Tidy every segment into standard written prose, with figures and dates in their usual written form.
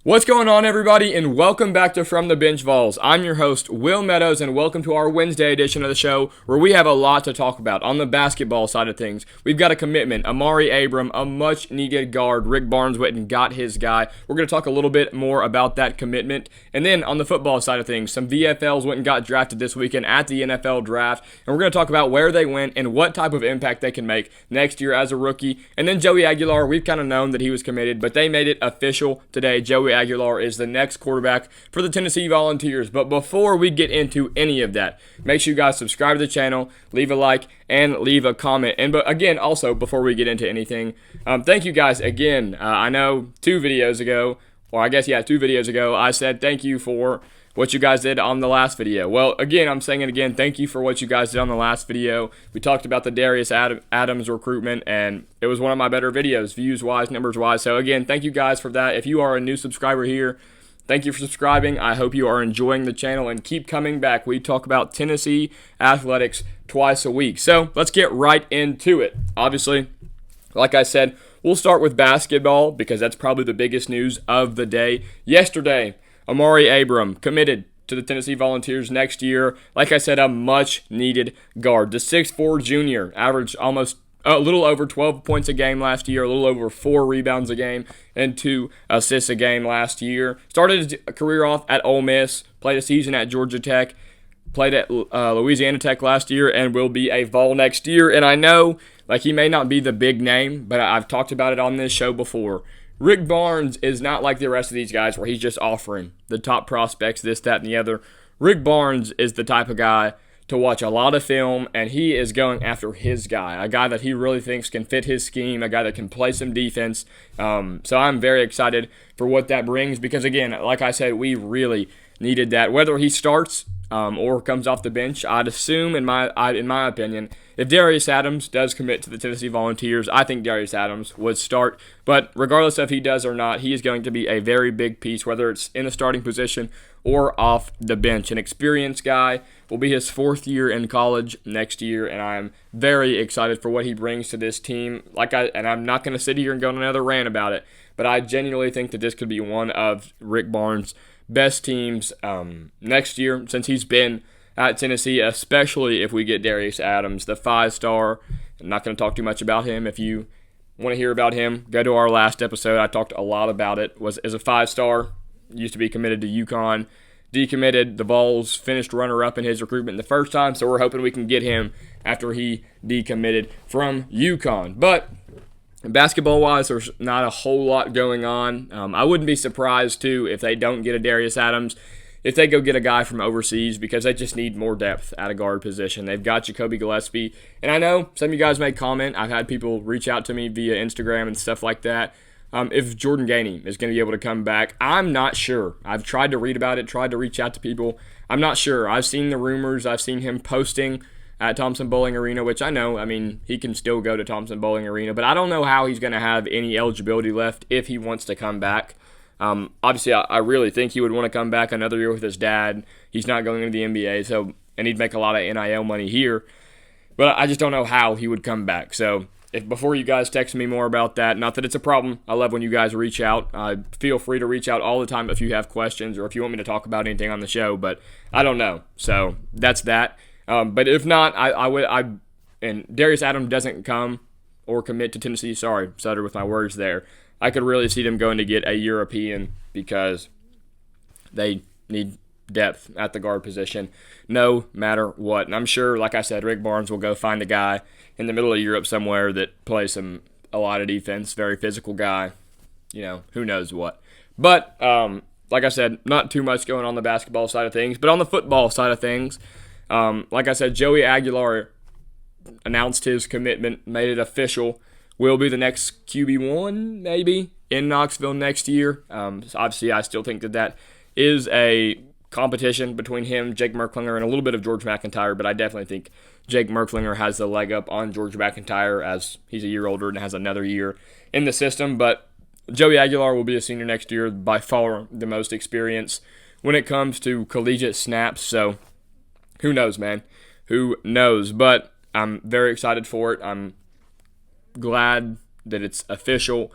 What's going on, everybody, and welcome back to From the Bench Vols. I'm your host, Will Meadows, and welcome to our Wednesday edition of the show, where we have a lot to talk about. On the basketball side of things, we've got a commitment, Amaree Abram, a much-needed guard. Rick Barnes went and got his guy. We're going to talk a little bit more about that commitment. And then on the football side of things, some VFLs went and got drafted this weekend at the NFL draft, and we're going to talk about where they went and what type of impact they can make next year as a rookie. And then Joey Aguilar, we've kind of known that he was committed, but they made it official today. Joey Aguilar is the next quarterback for the Tennessee Volunteers. But before we get into any of that, make sure you guys subscribe to the channel, leave a like, and leave a comment. And but again, also, before we get into anything, thank you guys again. I know 2 videos ago, I said thank you for what you guys did on the last video. Well, again, I'm saying it again. Thank you for what you guys did on the last video. We talked about the Darius Adams recruitment, and it was one of my better videos, views-wise, numbers-wise. So, again, thank you guys for that. If you are a new subscriber here, thank you for subscribing. I hope you are enjoying the channel and keep coming back. We talk about Tennessee athletics twice a week. So, let's get right into it. Obviously, like I said, we'll start with basketball because that's probably the biggest news of the day. Yesterday, Amaree Abram committed to the Tennessee Volunteers next year. Like I said, a much-needed guard. The 6'4 junior averaged almost a little over 12 points a game last year, a little over 4 rebounds a game, and 2 assists a game last year. Started his career off at Ole Miss, played a season at Georgia Tech, played at Louisiana Tech last year, and will be a Vol next year. And I know, he may not be the big name, but I've talked about it on this show before. Rick Barnes is not like the rest of these guys where he's just offering the top prospects, this, that, and the other. Rick Barnes is the type of guy to watch a lot of film, and he is going after his guy, a guy that he really thinks can fit his scheme, a guy that can play some defense. So I'm very excited for what that brings because, again, like I said, we really needed that. Whether he starts or comes off the bench, I'd assume, in my opinion, if Darius Adams does commit to the Tennessee Volunteers, I think Darius Adams would start. But regardless if he does or not, he is going to be a very big piece, whether it's in the starting position or off the bench. An experienced guy, will be his 4th year in college next year, and I'm very excited for what he brings to this team. And I'm not going to sit here and go on another rant about it, but I genuinely think that this could be one of Rick Barnes' best teams next year since he's been at Tennessee, especially if we get Darius Adams, the 5-star. I'm not going to talk too much about him. If you want to hear about him, go to our last episode. I talked a lot about it. As a 5-star, used to be committed to UConn, decommitted. The Vols finished runner-up in his recruitment the first time, so we're hoping we can get him after he decommitted from UConn. But basketball-wise, there's not a whole lot going on. I wouldn't be surprised, too, if they don't get a Darius Adams, if they go get a guy from overseas, because they just need more depth at a guard position. They've got Jacoby Gillespie, and I know some of you guys may comment. I've had people reach out to me via Instagram and stuff like that. If Jordan Gainey is going to be able to come back, I'm not sure. I've tried to read about it, tried to reach out to people. I'm not sure. I've seen the rumors. I've seen him posting at Thompson Bowling Arena, which I know, he can still go to Thompson Bowling Arena, but I don't know how he's going to have any eligibility left if he wants to come back. Obviously, I really think he would want to come back another year with his dad. He's not going into the NBA, and he'd make a lot of NIL money here, but I just don't know how he would come back. So before you guys text me more about that, not that it's a problem. I love when you guys reach out. Feel free to reach out all the time if you have questions or if you want me to talk about anything on the show, but I don't know. So that's that. But if not, and Darius Adams doesn't come or commit to Tennessee. Sorry, stutter with my words there. I could really see them going to get a European because they need depth at the guard position no matter what. And I'm sure, like I said, Rick Barnes will go find a guy in the middle of Europe somewhere that plays a lot of defense, very physical guy, who knows what. But like I said, not too much going on the basketball side of things. But on the football side of things, like I said, Joey Aguilar announced his commitment, made it official, will be the next QB1 maybe in Knoxville next year. So obviously, I still think that is a competition between him, Jake Merklinger, and a little bit of George McIntyre, but I definitely think Jake Merklinger has the leg up on George McIntyre as he's a year older and has another year in the system. But Joey Aguilar will be a senior next year, by far the most experience when it comes to collegiate snaps. So who knows, man? Who knows? But I'm very excited for it. I'm glad that it's official.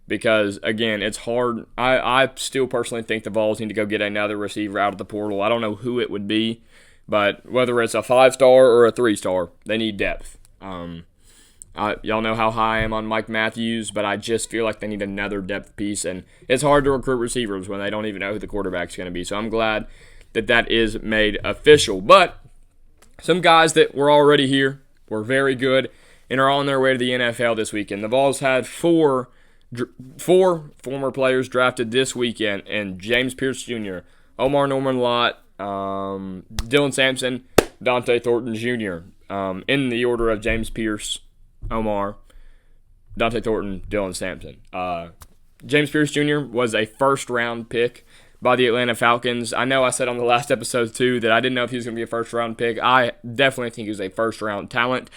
because, again, it's hard. I still personally think the Vols need to go get another receiver out of the portal. I don't know who it would be, but whether it's a 5-star or a 3-star, they need depth. Y'all know how high I am on Mike Matthews, but I just feel like they need another depth piece, and it's hard to recruit receivers when they don't even know who the quarterback's going to be. So I'm glad that is made official. But some guys that were already here were very good and are on their way to the NFL this weekend. The Vols had four former players drafted this weekend, and James Pierce Jr., Omar Norman Lott, Dylan Sampson, Dante Thornton Jr., in the order of James Pierce, Omar, Dante Thornton, Dylan Sampson. James Pierce Jr. was a first-round pick by the Atlanta Falcons. I know I said on the last episode, too, that I didn't know if he was going to be a first-round pick. I definitely think he was a first-round talent.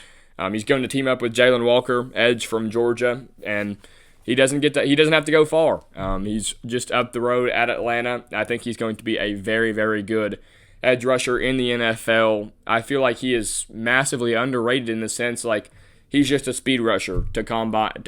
He's going to team up with Jalen Walker, edge from Georgia, and he doesn't have to go far. He's just up the road at Atlanta. I think he's going to be a very, very good edge rusher in the NFL. I feel like he is massively underrated in the sense, like, he's just a speed rusher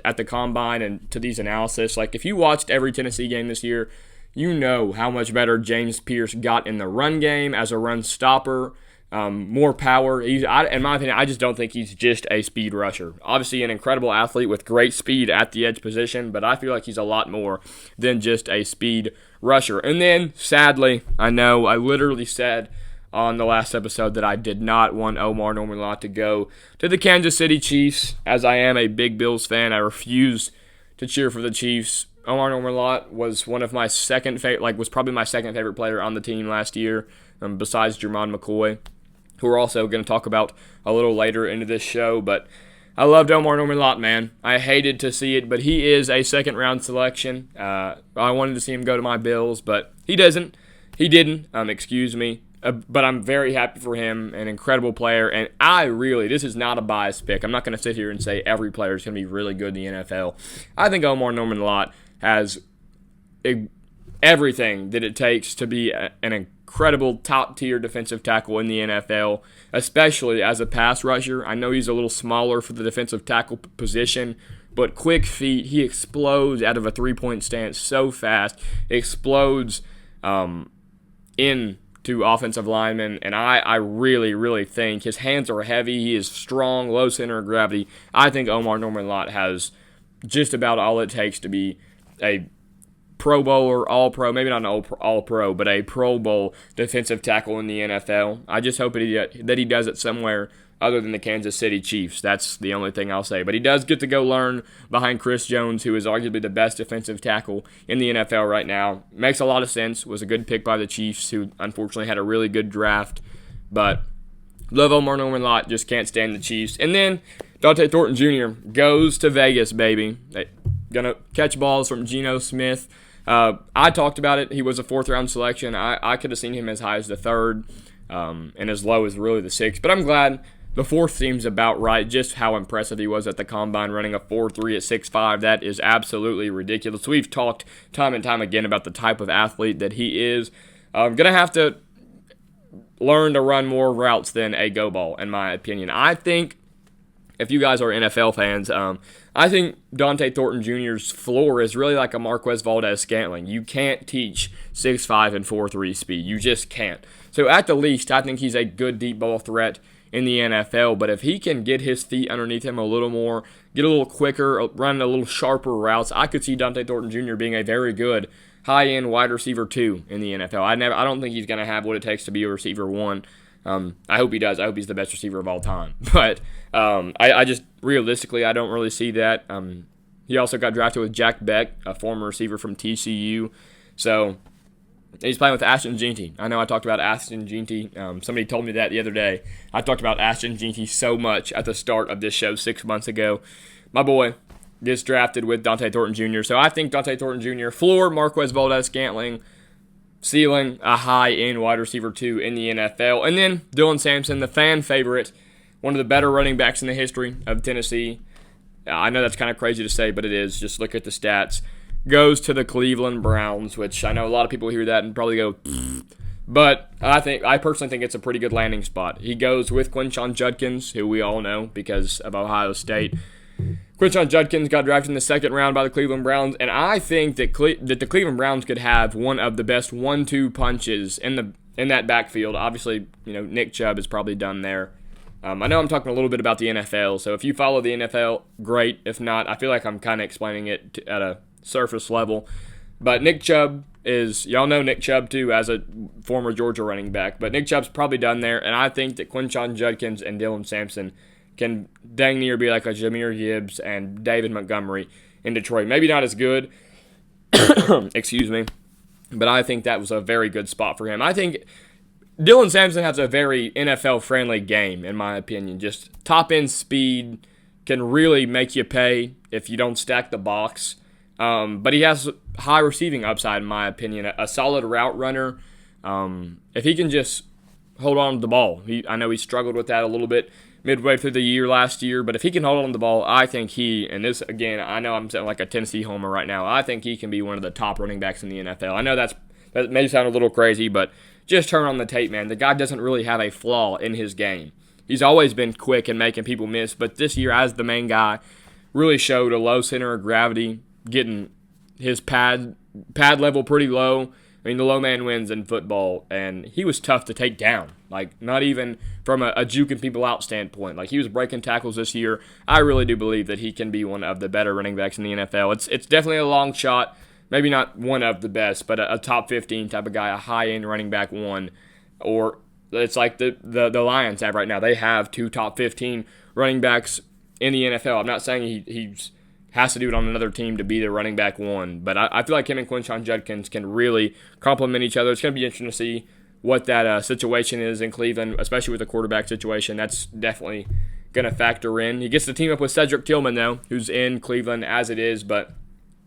at the combine and to these analysis. Like, if you watched every Tennessee game this year, you know how much better James Pierce got in the run game as a run stopper. More power. In my opinion, I just don't think he's just a speed rusher. Obviously, an incredible athlete with great speed at the edge position, but I feel like he's a lot more than just a speed rusher. And then, sadly, I know I literally said on the last episode that I did not want Omar Norman Lott to go to the Kansas City Chiefs. As I am a big Bills fan, I refuse to cheer for the Chiefs. Omar Norman Lott was one of my was probably my second favorite player on the team last year, besides Jermod McCoy, who we're also going to talk about a little later into this show. But I loved Omar Norman Lott, man. I hated to see it, but he is a second-round selection. I wanted to see him go to my Bills, but he doesn't. He didn't, excuse me. But I'm very happy for him, an incredible player, and this is not a biased pick. I'm not going to sit here and say every player is going to be really good in the NFL. I think Omar Norman Lott has everything that it takes to be an incredible top-tier defensive tackle in the NFL, especially as a pass rusher. I know he's a little smaller for the defensive tackle position, but quick feet. He explodes out of a three-point stance so fast. Explodes into offensive linemen, and I really, really think his hands are heavy. He is strong, low center of gravity. I think Omar Norman Lott has just about all it takes to be a Pro Bowler, All-Pro, maybe not an All-Pro, but a Pro Bowl defensive tackle in the NFL. I just hope that he does it somewhere other than the Kansas City Chiefs. That's the only thing I'll say. But he does get to go learn behind Chris Jones, who is arguably the best defensive tackle in the NFL right now. Makes a lot of sense. Was a good pick by the Chiefs, who unfortunately had a really good draft. But love Omar Norman Lott, just can't stand the Chiefs. And then Dante Thornton Jr. goes to Vegas, baby. Gonna catch balls from Geno Smith. I talked about it. He was a fourth-round selection. I could have seen him as high as the third, and as low as really the sixth. But I'm glad the fourth seems about right. Just how impressive he was at the combine, running a 4.3 at 6'5". That is absolutely ridiculous. We've talked time and time again about the type of athlete that he is. Gonna have to learn to run more routes than a go ball, in my opinion. I think, if you guys are NFL fans, I think Dante Thornton Jr.'s floor is really like a Marquez Valdez-Scantling. You can't teach 6'5" and 4.3 speed. You just can't. So at the least, I think he's a good deep ball threat in the NFL. But if he can get his feet underneath him a little more, get a little quicker, run a little sharper routes, I could see Dante Thornton Jr. being a very good high-end wide receiver 2 in the NFL. I don't think he's going to have what it takes to be a receiver 1. I hope he does. I hope he's the best receiver of all time. But I just, realistically, I don't really see that. He also got drafted with Jack Beck, a former receiver from TCU. So he's playing with Ashton Jeanty. I know I talked about Ashton Jeanty. Somebody told me that the other day. I talked about Ashton Jeanty so much at the start of this show 6 months ago. My boy gets drafted with Dante Thornton Jr. So I think Dante Thornton Jr., floor, Marquez Valdez-Scantling, ceiling, a high-end wide receiver 2 in the NFL. And then Dylan Sampson, the fan favorite, one of the better running backs in the history of Tennessee. I know that's kind of crazy to say, but it is. Just look at the stats. Goes to the Cleveland Browns, which I know a lot of people hear that and probably go, but I personally think it's a pretty good landing spot. He goes with Quinshon Judkins, who we all know because of Ohio State. Quinshon Judkins got drafted in the second round by the Cleveland Browns, and I think that that the Cleveland Browns could have one of the best 1-2 punches in that backfield. Obviously, Nick Chubb is probably done there. I know I'm talking a little bit about the NFL, so if you follow the NFL, great. If not, I feel like I'm kind of explaining it at a surface level. But Nick Chubb y'all know Nick Chubb too as a former Georgia running back, but Nick Chubb's probably done there, and I think that Quinshon Judkins and Dylan Sampson can dang near be like a Jahmyr Gibbs and David Montgomery in Detroit. Maybe not as good, excuse me, but I think that was a very good spot for him. I think Dylan Sampson has a very NFL-friendly game, in my opinion. Just top-end speed can really make you pay if you don't stack the box. But he has high receiving upside, in my opinion. A solid route runner. If he can just hold on to the ball. I know he struggled with that a little bit midway through the year last year, but if he can hold on to the ball, I think and this, again, I know I'm sounding like a Tennessee homer right now, I think he can be one of the top running backs in the NFL. I know that may sound a little crazy, but just turn on the tape, man. The guy doesn't really have a flaw in his game. He's always been quick and making people miss, but this year, as the main guy, really showed a low center of gravity, getting his pad level pretty low. I mean, the low man wins in football, and he was tough to take down. Like, not even from a juking people out standpoint. Like, he was breaking tackles this year. I really do believe that he can be one of the better running backs in the NFL. It's definitely a long shot. Maybe not one of the best, but a top 15 type of guy, a high-end running back one. Or it's like the Lions have right now. They have 2 top 15 running backs in the NFL. I'm not saying he has to do it on another team to be the running back one, but I feel like him and Quinshon Judkins can really complement each other. It's going to be interesting to see what that situation is in Cleveland, especially with the quarterback situation. That's definitely going to factor in. He gets to team up with Cedric Tillman, though, who's in Cleveland as it is, but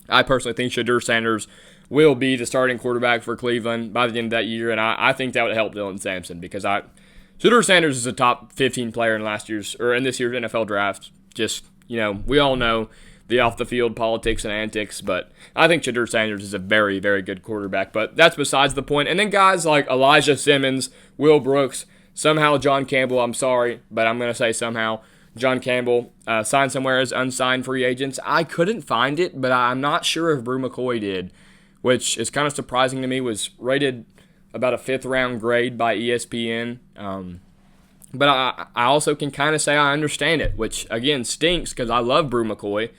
I personally think Shedeur Sanders will be the starting quarterback for Cleveland by the end of that year, and I think that would help Dylan Sampson because Shedeur Sanders is a top 15 player in this year's NFL draft. Just, we all know the off-the-field politics and antics, but I think Shedeur Sanders is a very, very good quarterback, but that's besides the point. And then guys like Elijah Simmons, Will Brooks, somehow John Campbell, I'm sorry, but I'm going to say somehow, John Campbell signed somewhere as unsigned free agents. I couldn't find it, but I'm not sure if Brew McCoy did, which is kind of surprising to me, was rated about a 5th-round grade by ESPN. But I also can kind of say I understand it, which, again, stinks because I love Brew McCoy.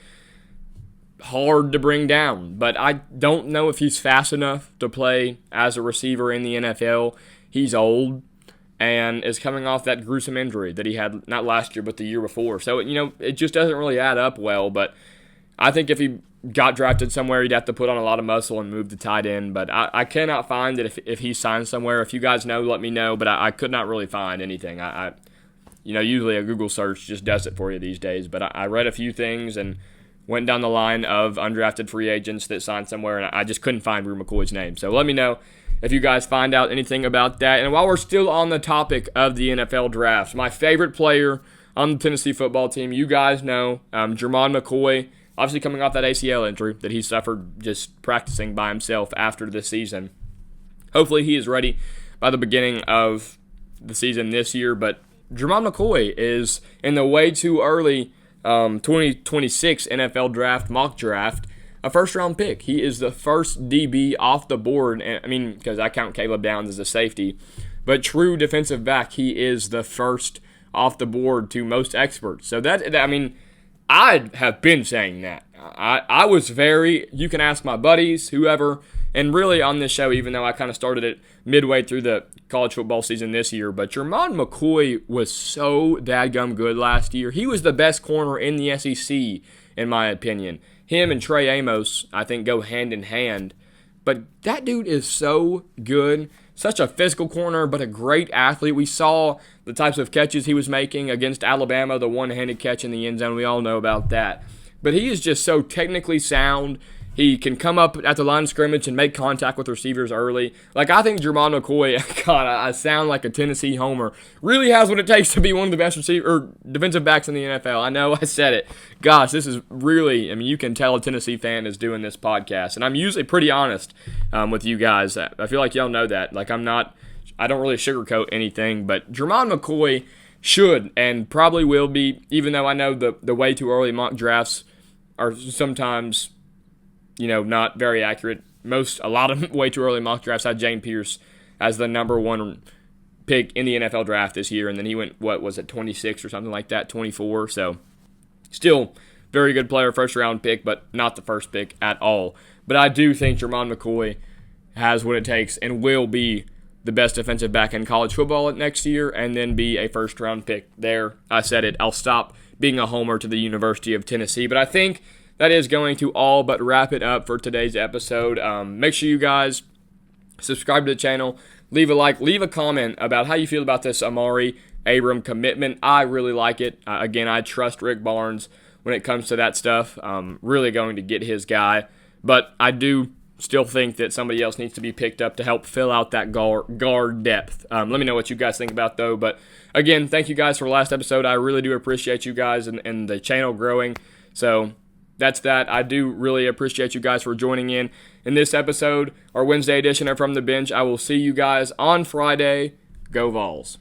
Hard to bring down, but I don't know if he's fast enough to play as a receiver in the NFL. He's old and is coming off that gruesome injury that he had not last year but the year before. So, it just doesn't really add up well, but I think if he got drafted somewhere, he'd have to put on a lot of muscle and move to tight end, but I cannot find it if he signed somewhere. If you guys know, let me know, but I could not really find anything. Usually a Google search just does it for you these days, but I read a few things and went down the line of undrafted free agents that signed somewhere, and I just couldn't find Brew McCoy's name. So let me know if you guys find out anything about that. And while we're still on the topic of the NFL draft, my favorite player on the Tennessee football team, you guys know, Jermod McCoy, obviously coming off that ACL injury that he suffered just practicing by himself after the season. Hopefully he is ready by the beginning of the season this year, but Jermod McCoy is in the way too early 2026 NFL draft, mock draft, a first-round pick. He is the first DB off the board, because I count Caleb Downs as a safety, but true defensive back, he is the first off the board to most experts. So I have been saying that. I was you can ask my buddies, whoever, and really on this show, even though I kind of started it midway through the college football season this year, but Jermod McCoy was so dadgum good last year. He was the best corner in the SEC, in my opinion. Him and Trey Amos, I think, go hand in hand. But that dude is so good. Such a physical corner, but a great athlete. We saw the types of catches he was making against Alabama, the one-handed catch in the end zone. We all know about that. But he is just so technically sound. He can come up at the line of scrimmage and make contact with receivers early. I think Jermod McCoy, God, I sound like a Tennessee homer, really has what it takes to be one of the best defensive backs in the NFL. I know I said it. Gosh, this is really, you can tell a Tennessee fan is doing this podcast. And I'm usually pretty honest with you guys. I feel like y'all know that. I don't really sugarcoat anything. But Jermod McCoy should and probably will be, even though I know the way too early mock drafts are sometimes, not very accurate. A lot of way too early mock drafts had Jane Pierce as the number one pick in the NFL draft this year, and then he went, 26 or something like that, 24. So still very good player, first round pick, but not the first pick at all. But I do think Jermod McCoy has what it takes and will be the best defensive back in college football next year, and then be a first round pick. There, I said it. I'll stop being a homer to the University of Tennessee. But I think that is going to all but wrap it up for today's episode. Make sure you guys subscribe to the channel, leave a like, leave a comment about how you feel about this Amaree Abram commitment. I really like it. Again, I trust Rick Barnes when it comes to that stuff. Really going to get his guy. But I do still think that somebody else needs to be picked up to help fill out that guard depth. Let me know what you guys think about, though. But again, thank you guys for the last episode. I really do appreciate you guys and the channel growing. So that's that. I do really appreciate you guys for joining in this episode, our Wednesday edition of From the Bench. I will see you guys on Friday. Go Vols.